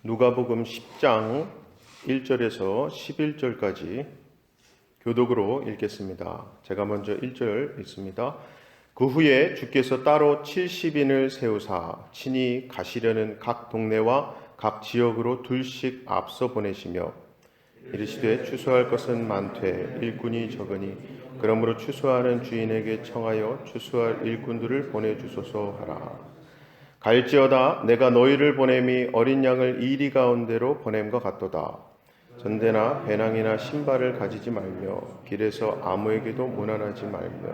누가복음 10장 1절에서 11절까지 교독으로 읽겠습니다. 제가 먼저 1절 읽습니다. 그 후에 주께서 따로 70인을 세우사 친히 가시려는 각 동네와 각 지역으로 둘씩 앞서 보내시며 이르시되 추수할 것은 많되 일꾼이 적으니 그러므로 추수하는 주인에게 청하여 추수할 일꾼들을 보내주소서 하라. 갈지어다 내가 너희를 보냄이 어린 양을 이리 가운데로 보냄과 같도다. 전대나 배낭이나 신발을 가지지 말며 길에서 아무에게도 문안하지 말며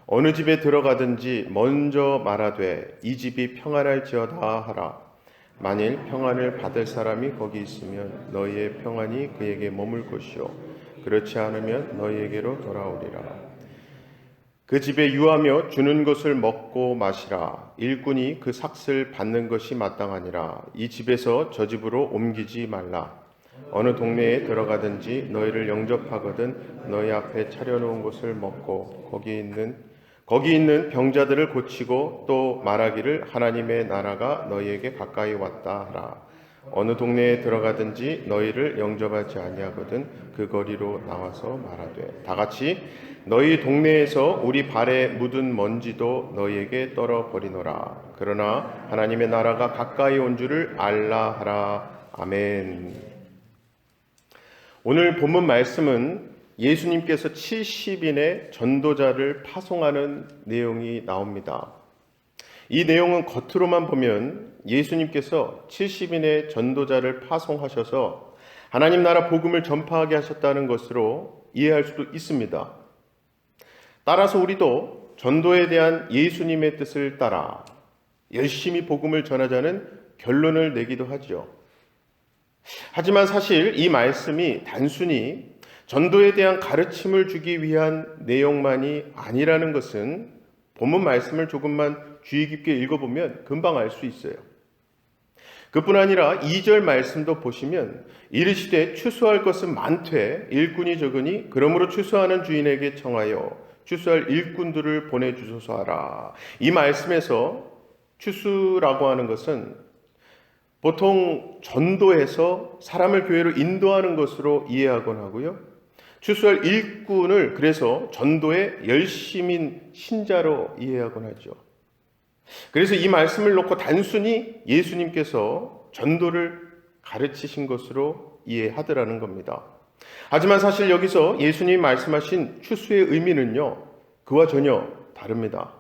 어느 집에 들어가든지 먼저 말하되 이 집이 평안할지어다 하라. 만일 평안을 받을 사람이 거기 있으면 너희의 평안이 그에게 머물 것이요 그렇지 않으면 너희에게로 돌아오리라. 그 집에 유하며 주는 것을 먹고 마시라. 일꾼이 그 삭슬 받는 것이 마땅하니라. 이 집에서 저 집으로 옮기지 말라. 어느 동네에 들어가든지 너희를 영접하거든 너희 앞에 차려놓은 것을 먹고 거기 있는 병자들을 고치고 또 말하기를 하나님의 나라가 너희에게 가까이 왔다 하라. 어느 동네에 들어가든지 너희를 영접하지 아니하거든 그 거리로 나와서 말하되 다같이 너희 동네에서 우리 발에 묻은 먼지도 너희에게 떨어버리노라. 그러나 하나님의 나라가 가까이 온 줄을 알라 하라. 아멘. 오늘 본문 말씀은 예수님께서 70인의 전도자를 파송하는 내용이 나옵니다. 이 내용은 겉으로만 보면 예수님께서 70인의 전도자를 파송하셔서 하나님 나라 복음을 전파하게 하셨다는 것으로 이해할 수도 있습니다. 따라서 우리도 전도에 대한 예수님의 뜻을 따라 열심히 복음을 전하자는 결론을 내기도 하죠. 하지만 사실 이 말씀이 단순히 전도에 대한 가르침을 주기 위한 내용만이 아니라는 것은 본문 말씀을 조금만 주의 깊게 읽어보면 금방 알 수 있어요. 그뿐 아니라 2절 말씀도 보시면 이르시되 추수할 것은 많되 일꾼이 적으니 그러므로 추수하는 주인에게 청하여 추수할 일꾼들을 보내주소서 하라. 이 말씀에서 추수라고 하는 것은 보통 전도해서 사람을 교회로 인도하는 것으로 이해하곤 하고요. 추수할 일꾼을 그래서 전도의 열심인 신자로 이해하곤 하죠. 그래서 이 말씀을 놓고 단순히 예수님께서 전도를 가르치신 것으로 이해하더라는 겁니다. 하지만 사실 여기서 예수님이 말씀하신 추수의 의미는요, 그와 전혀 다릅니다.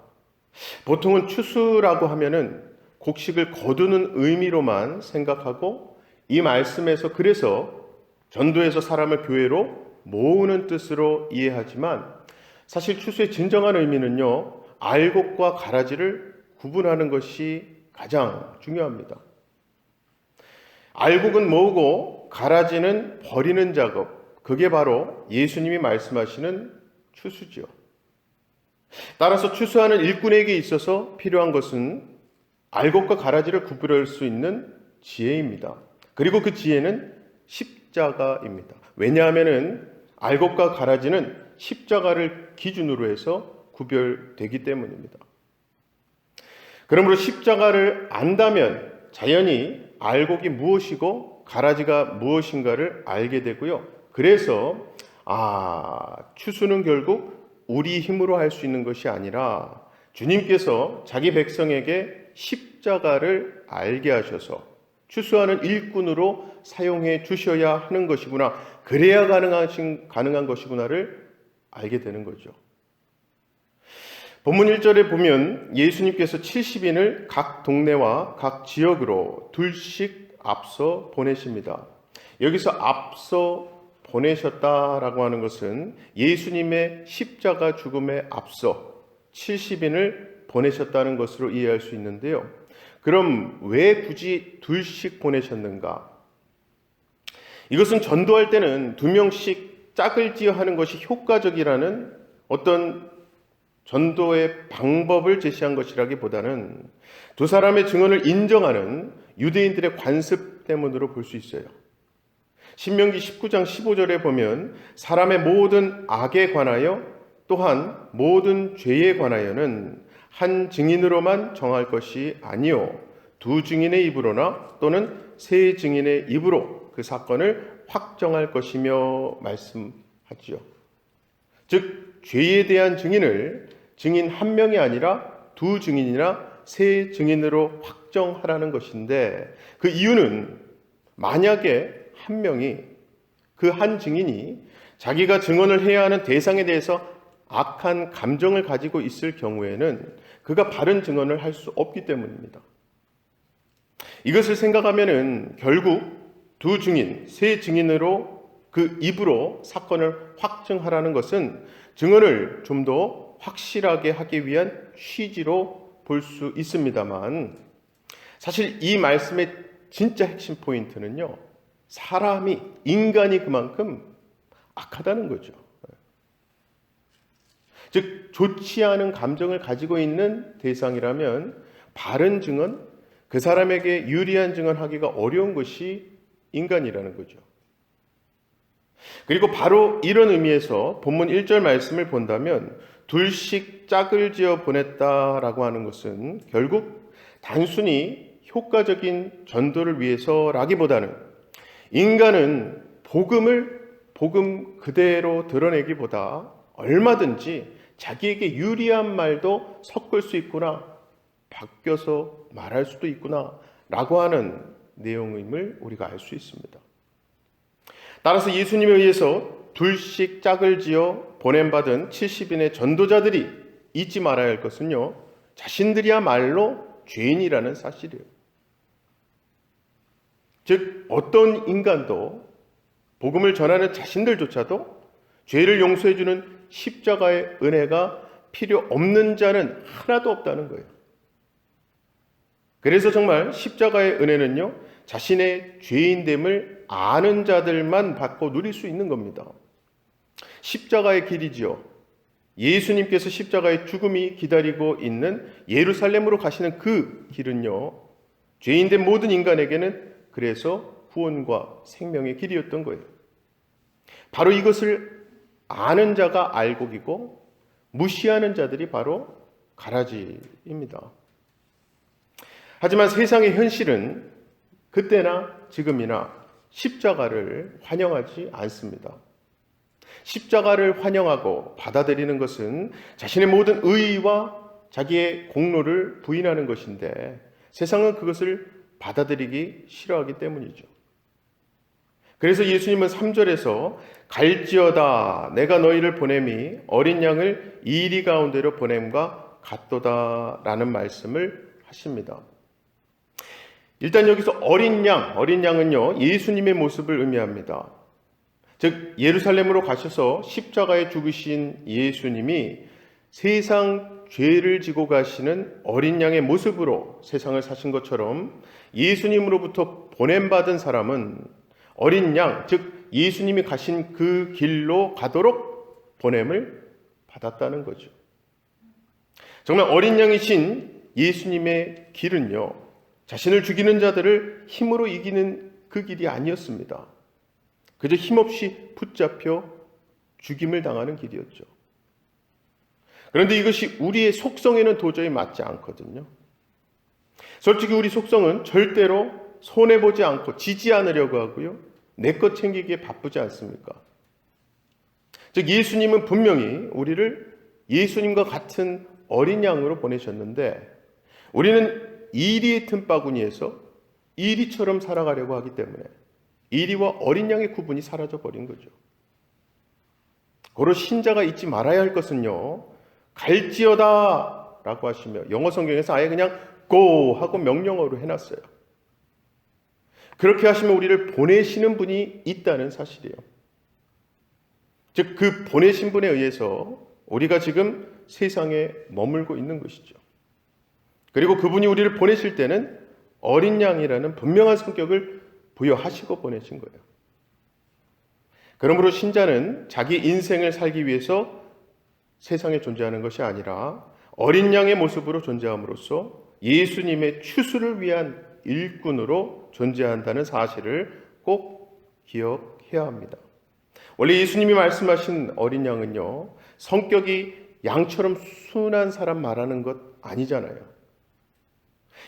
보통은 추수라고 하면은 곡식을 거두는 의미로만 생각하고 이 말씀에서 그래서 전도해서 사람을 교회로 모으는 뜻으로 이해하지만 사실 추수의 진정한 의미는요, 알곡과 가라지를 구분하는 것이 가장 중요합니다. 알곡은 모으고 가라지는 버리는 작업, 그게 바로 예수님이 말씀하시는 추수지요. 따라서 추수하는 일꾼에게 있어서 필요한 것은 알곡과 가라지를 구별할 수 있는 지혜입니다. 그리고 그 지혜는 십자가입니다. 왜냐하면 알곡과 가라지는 십자가를 기준으로 해서 구별되기 때문입니다. 그러므로 십자가를 안다면 자연히 알곡이 무엇이고 가라지가 무엇인가를 알게 되고요. 그래서 추수는 결국 우리 힘으로 할 수 있는 것이 아니라 주님께서 자기 백성에게 십자가를 알게 하셔서 추수하는 일꾼으로 사용해 주셔야 하는 것이구나. 그래야 가능한 것이구나를 알게 되는 거죠. 본문 1절에 보면 예수님께서 70인을 각 동네와 각 지역으로 둘씩 앞서 보내십니다. 여기서 앞서 보내셨다라고 하는 것은 예수님의 십자가 죽음에 앞서 70인을 보내셨다는 것으로 이해할 수 있는데요. 그럼 왜 굳이 둘씩 보내셨는가? 이것은 전도할 때는 2명씩 짝을 지어 하는 것이 효과적이라는 어떤 전도의 방법을 제시한 것이라기보다는 두 사람의 증언을 인정하는 유대인들의 관습 때문으로 볼 수 있어요. 신명기 19장 15절에 보면 사람의 모든 악에 관하여 또한 모든 죄에 관하여는 한 증인으로만 정할 것이 아니요 두 증인의 입으로나 또는 세 증인의 입으로 그 사건을 확정할 것이며 말씀하지요. 즉 죄에 대한 증인을 증인 한 명이 아니라 두 증인이나 세 증인으로 확정하라는 것인데, 그 이유는 만약에 한 명이, 그 한 증인이 자기가 증언을 해야 하는 대상에 대해서 악한 감정을 가지고 있을 경우에는 그가 바른 증언을 할 수 없기 때문입니다. 이것을 생각하면은 결국 두 증인, 세 증인으로 그 입으로 사건을 확정하라는 것은 증언을 좀 더 확실하게 하기 위한 취지로 볼 수 있습니다만, 사실 이 말씀의 진짜 핵심 포인트는요, 사람이, 인간이 그만큼 악하다는 거죠. 즉 좋지 않은 감정을 가지고 있는 대상이라면 바른 증언, 그 사람에게 유리한 증언하기가 어려운 것이 인간이라는 거죠. 그리고 바로 이런 의미에서 본문 1절 말씀을 본다면 둘씩 짝을 지어 보냈다라고 하는 것은 결국 단순히 효과적인 전도를 위해서라기보다는 인간은 복음 그대로 드러내기보다 얼마든지 자기에게 유리한 말도 섞을 수 있구나, 바뀌어서 말할 수도 있구나 라고 하는 내용임을 우리가 알 수 있습니다. 따라서 예수님에 의해서 둘씩 짝을 지어 보냄받은 70인의 전도자들이 잊지 말아야 할 것은요, 자신들이야말로 죄인이라는 사실이에요. 즉 어떤 인간도, 복음을 전하는 자신들조차도 죄를 용서해주는 십자가의 은혜가 필요 없는 자는 하나도 없다는 거예요. 그래서 정말 십자가의 은혜는요, 자신의 죄인됨을 아는 자들만 받고 누릴 수 있는 겁니다. 십자가의 길이지요. 예수님께서 십자가의 죽음이 기다리고 있는 예루살렘으로 가시는 그 길은요, 죄인된 모든 인간에게는 그래서 구원과 생명의 길이었던 거예요. 바로 이것을 아는 자가 알곡이고 무시하는 자들이 바로 가라지입니다. 하지만 세상의 현실은 그때나 지금이나 십자가를 환영하지 않습니다. 십자가를 환영하고 받아들이는 것은 자신의 모든 의의와 자기의 공로를 부인하는 것인데, 세상은 그것을 받아들이기 싫어하기 때문이죠. 그래서 예수님은 3절에서 갈지어다 내가 너희를 보냄이 어린 양을 이리 가운데로 보냄과 같도다 라는 말씀을 하십니다. 일단 여기서 어린 양은요, 예수님의 모습을 의미합니다. 즉 예루살렘으로 가셔서 십자가에 죽으신 예수님이 세상 죄를 지고 가시는 어린 양의 모습으로 세상을 사신 것처럼, 예수님으로부터 보냄받은 사람은 어린 양, 즉 예수님이 가신 그 길로 가도록 보냄을 받았다는 거죠. 정말 어린 양이신 예수님의 길은요, 자신을 죽이는 자들을 힘으로 이기는 그 길이 아니었습니다. 그저 힘없이 붙잡혀 죽임을 당하는 길이었죠. 그런데 이것이 우리의 속성에는 도저히 맞지 않거든요. 솔직히 우리 속성은 절대로 손해보지 않고 지지 않으려고 하고요, 내 것 챙기기에 바쁘지 않습니까? 즉 예수님은 분명히 우리를 예수님과 같은 어린 양으로 보내셨는데, 우리는 이리의 틈바구니에서 이리처럼 살아가려고 하기 때문에 이리와 어린 양의 구분이 사라져버린 거죠. 고로 신자가 잊지 말아야 할 것은요, 갈지어다 라고 하시며, 영어 성경에서 아예 그냥 go 하고 명령어로 해놨어요. 그렇게 하시면 우리를 보내시는 분이 있다는 사실이에요. 즉 그 보내신 분에 의해서 우리가 지금 세상에 머물고 있는 것이죠. 그리고 그분이 우리를 보내실 때는 어린 양이라는 분명한 성격을 부여하시고 보내신 거예요. 그러므로 신자는 자기 인생을 살기 위해서 세상에 존재하는 것이 아니라 어린 양의 모습으로 존재함으로써 예수님의 추수를 위한 일꾼으로 존재한다는 사실을 꼭 기억해야 합니다. 원래 예수님이 말씀하신 어린 양은요, 성격이 양처럼 순한 사람 말하는 것 아니잖아요.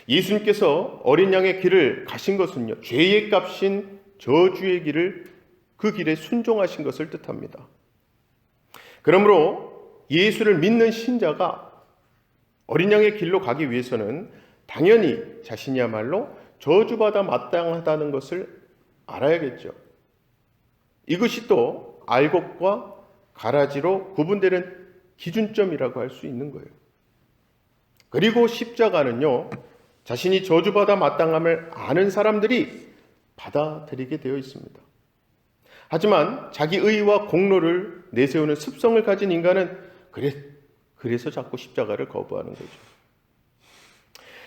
예수님께서 어린 양의 길을 가신 것은요, 죄의 값인 저주의 길을 그 길에 순종하신 것을 뜻합니다. 그러므로 예수를 믿는 신자가 어린 양의 길로 가기 위해서는 당연히 자신이야말로 저주받아 마땅하다는 것을 알아야겠죠. 이것이 또 알곡과 가라지로 구분되는 기준점이라고 할 수 있는 거예요. 그리고 십자가는요, 자신이 저주받아 마땅함을 아는 사람들이 받아들이게 되어 있습니다. 하지만 자기 의와 공로를 내세우는 습성을 가진 인간은 그래서 자꾸 십자가를 거부하는 거죠.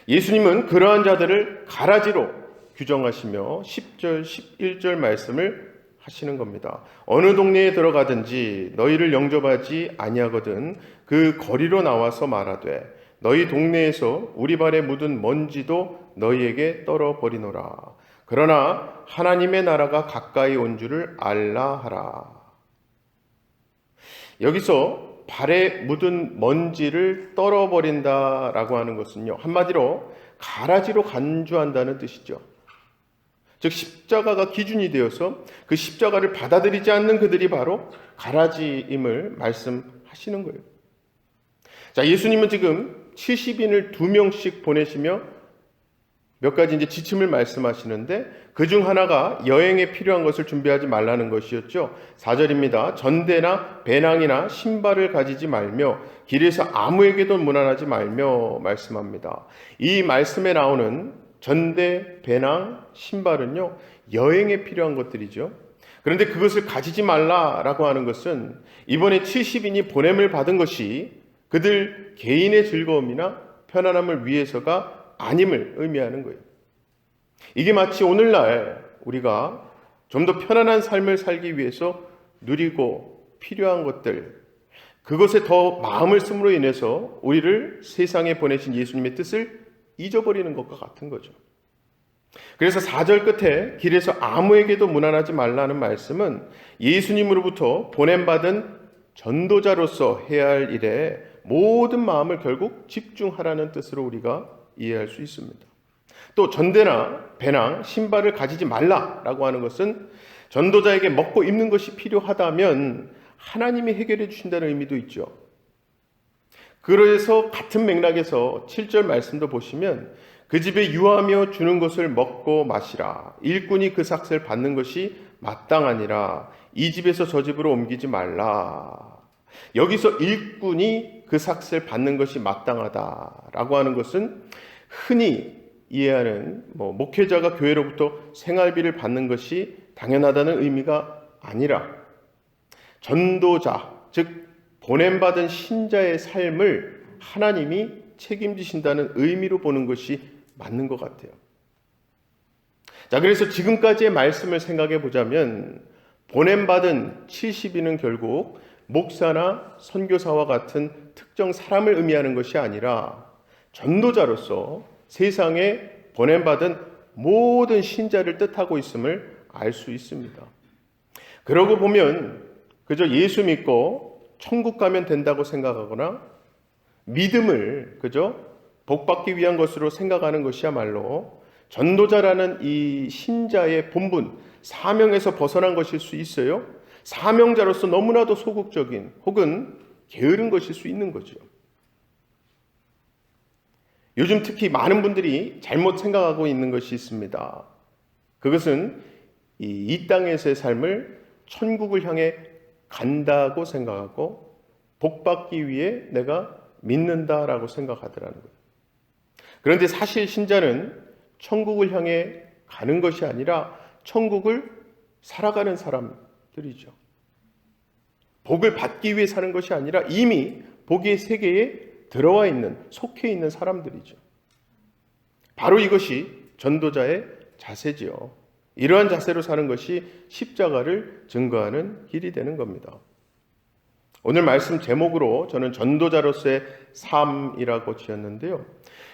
예수님은 그러한 자들을 가라지로 규정하시며 10절, 11절 말씀을 하시는 겁니다. 어느 동네에 들어가든지 너희를 영접하지 아니하거든 그 거리로 나와서 말하되 너희 동네에서 우리 발에 묻은 먼지도 너희에게 떨어버리노라. 그러나 하나님의 나라가 가까이 온 줄을 알라 하라. 여기서 발에 묻은 먼지를 떨어버린다라고 하는 것은요, 한마디로 가라지로 간주한다는 뜻이죠. 즉 십자가가 기준이 되어서 그 십자가를 받아들이지 않는 그들이 바로 가라지임을 말씀하시는 거예요. 자, 예수님은 지금 70인을 2명씩 보내시며 몇 가지 이제 지침을 말씀하시는데 그 중 하나가 여행에 필요한 것을 준비하지 말라는 것이었죠. 4절입니다. 전대나 배낭이나 신발을 가지지 말며 길에서 아무에게도 문안하지 말며 말씀합니다. 이 말씀에 나오는 전대, 배낭, 신발은요, 여행에 필요한 것들이죠. 그런데 그것을 가지지 말라라고 하는 것은 이번에 70인이 보냄을 받은 것이 그들 개인의 즐거움이나 편안함을 위해서가 아님을 의미하는 거예요. 이게 마치 오늘날 우리가 좀 더 편안한 삶을 살기 위해서 누리고 필요한 것들, 그것에 더 마음을 씀으로 인해서 우리를 세상에 보내신 예수님의 뜻을 잊어버리는 것과 같은 거죠. 그래서 4절 끝에 길에서 아무에게도 문안하지 말라는 말씀은 예수님으로부터 보냄받은 전도자로서 해야 할 일에 모든 마음을 결국 집중하라는 뜻으로 우리가 이해할 수 있습니다. 또 전대나 배낭, 신발을 가지지 말라라고 하는 것은 전도자에게 먹고 입는 것이 필요하다면 하나님이 해결해 주신다는 의미도 있죠. 그래서 같은 맥락에서 7절 말씀도 보시면 그 집에 유하며 주는 것을 먹고 마시라. 일꾼이 그 삭을 받는 것이 마땅하니라. 이 집에서 저 집으로 옮기지 말라. 여기서 일꾼이 그 삭을 받는 것이 마땅하다라고 하는 것은 흔히 이해하는 목회자가 교회로부터 생활비를 받는 것이 당연하다는 의미가 아니라 전도자, 즉 보냄받은 신자의 삶을 하나님이 책임지신다는 의미로 보는 것이 맞는 것 같아요. 자, 그래서 지금까지의 말씀을 생각해 보자면 보냄받은 70인은 결국 목사나 선교사와 같은 특정 사람을 의미하는 것이 아니라 전도자로서 세상에 보냄받은 모든 신자를 뜻하고 있음을 알 수 있습니다. 그러고 보면 그저 예수 믿고 천국 가면 된다고 생각하거나 믿음을 그저 복받기 위한 것으로 생각하는 것이야말로 전도자라는 이 신자의 본분, 사명에서 벗어난 것일 수 있어요. 사명자로서 너무나도 소극적인 혹은 게으른 것일 수 있는 거죠. 요즘 특히 많은 분들이 잘못 생각하고 있는 것이 있습니다. 그것은 이 땅에서의 삶을 천국을 향해 간다고 생각하고 복받기 위해 내가 믿는다라고 생각하더라는 거예요. 그런데 사실 신자는 천국을 향해 가는 것이 아니라 천국을 살아가는 사람들이죠. 복을 받기 위해 사는 것이 아니라 이미 복의 세계에 들어와 있는, 속해 있는 사람들이죠. 바로 이것이 전도자의 자세지요. 이러한 자세로 사는 것이 십자가를 증거하는 길이 되는 겁니다. 오늘 말씀 제목으로 저는 전도자로서의 삶이라고 지었는데요.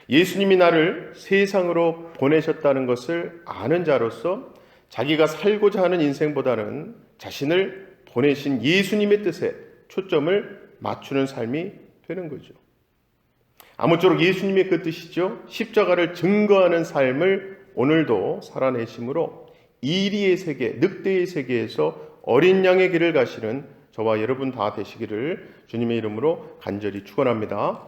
예수님이 나를 세상으로 보내셨다는 것을 아는 자로서 자기가 살고자 하는 인생보다는 자신을 보내신 예수님의 뜻에 초점을 맞추는 삶이 되는 거죠. 아무쪼록 예수님의 그 뜻이죠. 십자가를 증거하는 삶을 오늘도 살아내심으로 이리의 세계, 늑대의 세계에서 어린 양의 길을 가시는 저와 여러분 다 되시기를 주님의 이름으로 간절히 축원합니다.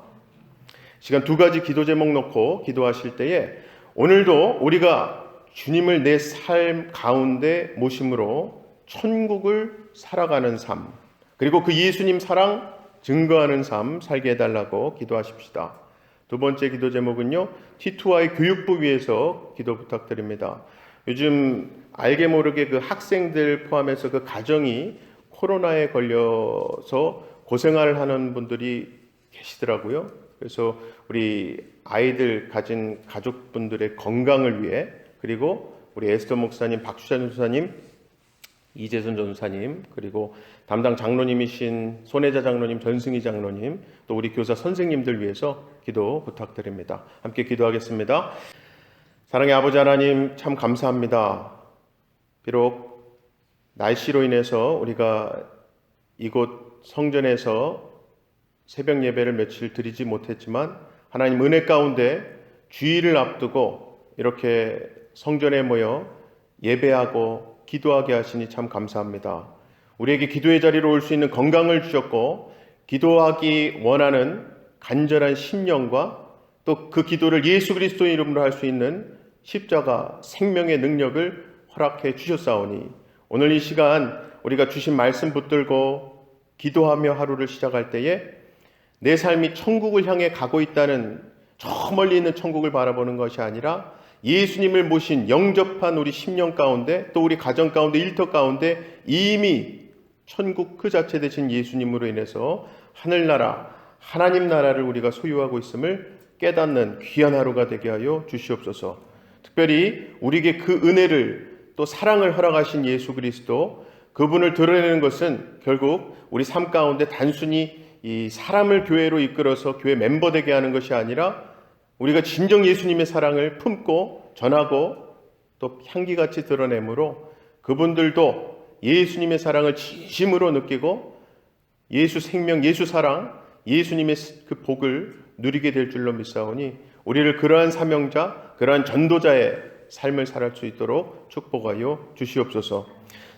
시간 두 가지 기도 제목 놓고 기도하실 때에 오늘도 우리가 주님을 내 삶 가운데 모심으로 천국을 살아가는 삶, 그리고 그 예수님 사랑 증거하는 삶 살게 해달라고 기도하십시다. 두 번째 기도 제목은요, 티투아의 교육부 위해서 기도 부탁드립니다. 요즘 알게 모르게 그 학생들 포함해서 그 가정이 코로나에 걸려서 고생을 하는 분들이 계시더라고요. 그래서 우리 아이들 가진 가족분들의 건강을 위해, 그리고 우리 에스더 목사님, 박주찬 전사님, 이재선 전사님, 그리고 담당 장로님이신 손혜자 장로님, 전승희 장로님, 또 우리 교사 선생님들 위해서 기도 부탁드립니다. 함께 기도하겠습니다. 사랑의 아버지 하나님, 참 감사합니다. 비록 날씨로 인해서 우리가 이곳 성전에서 새벽 예배를 며칠 드리지 못했지만 하나님 은혜 가운데 주일을 앞두고 이렇게 성전에 모여 예배하고 기도하게 하시니 참 감사합니다. 우리에게 기도의 자리로 올 수 있는 건강을 주셨고, 기도하기 원하는 간절한 심령과 또 그 기도를 예수 그리스도의 이름으로 할 수 있는 십자가 생명의 능력을 허락해 주셨사오니, 오늘 이 시간 우리가 주신 말씀 붙들고 기도하며 하루를 시작할 때에 내 삶이 천국을 향해 가고 있다는, 저 멀리 있는 천국을 바라보는 것이 아니라 예수님을 모신 영접한 우리 심령 가운데, 또 우리 가정 가운데, 일터 가운데 이미 천국 그 자체 되신 예수님으로 인해서 하늘나라, 하나님 나라를 우리가 소유하고 있음을 깨닫는 귀한 하루가 되게 하여 주시옵소서. 특별히 우리에게 그 은혜를, 또 사랑을 허락하신 예수 그리스도, 그분을 드러내는 것은 결국 우리 삶 가운데 단순히 이 사람을 교회로 이끌어서 교회 멤버 되게 하는 것이 아니라 우리가 진정 예수님의 사랑을 품고 전하고 또 향기같이 드러내므로 그분들도 예수님의 사랑을 진심으로 느끼고 예수 생명, 예수 사랑, 예수님의 그 복을 누리게 될 줄로 믿사오니 우리를 그러한 사명자, 그러한 전도자의 삶을 살아갈 수 있도록 축복하여 주시옵소서.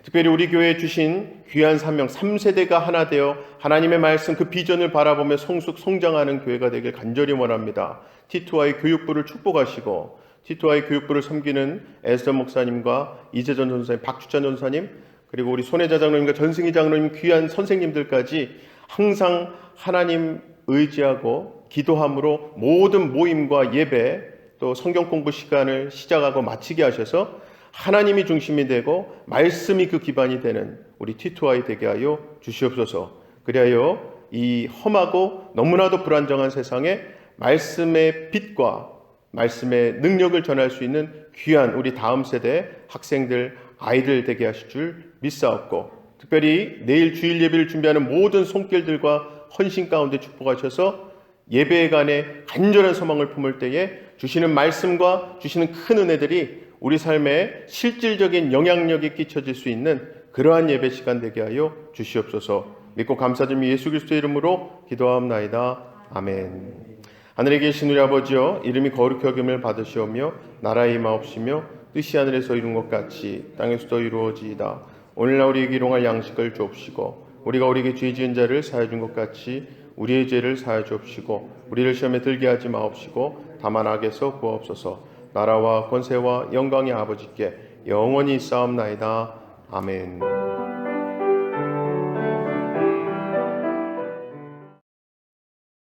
특별히 우리 교회에 주신 귀한 사명 3세대가 하나 되어 하나님의 말씀 그 비전을 바라보며 성장하는 교회가 되길 간절히 원합니다. 티투아의 교육부를 축복하시고 티투아의 교육부를 섬기는 에스더 목사님과 이재전 전사님, 박주찬 전사님, 그리고 우리 손혜자 장로님과 전승희 장로님 귀한 선생님들까지 항상 하나님 의지하고 기도함으로 모든 모임과 예배 또 성경 공부 시간을 시작하고 마치게 하셔서 하나님이 중심이 되고 말씀이 그 기반이 되는 우리 티투아이 되게 하여 주시옵소서. 그리하여 이 험하고 너무나도 불안정한 세상에 말씀의 빛과 말씀의 능력을 전할 수 있는 귀한 우리 다음 세대 학생들, 아이들 되게 하실 줄 믿사옵고, 특별히 내일 주일 예배를 준비하는 모든 손길들과 헌신 가운데 축복하셔서 예배에 관해 간절한 소망을 품을 때에 주시는 말씀과 주시는 큰 은혜들이 우리 삶에 실질적인 영향력이 끼쳐질 수 있는 그러한 예배 시간 되게 하여 주시옵소서. 믿고 감사드리며 예수 그리스도의 이름으로 기도하옵나이다. 아멘. 하늘에 계신 우리 아버지여, 이름이 거룩히 여김을 받으시오며 나라의 임하옵시며 뜻이 하늘에서 이룬 것 같이 땅에서도 이루어지이다. 오늘날 우리에게 일용할 양식을 주옵시고 우리가 우리에게 죄 지은 자를 사하여 준 것 같이 우리의 죄를 사하여 주옵시고 우리를 시험에 들게 하지 마옵시고 다만 악에서 구하옵소서. 나라와 권세와 영광의 아버지께 영원히 있사옵나이다. 아멘.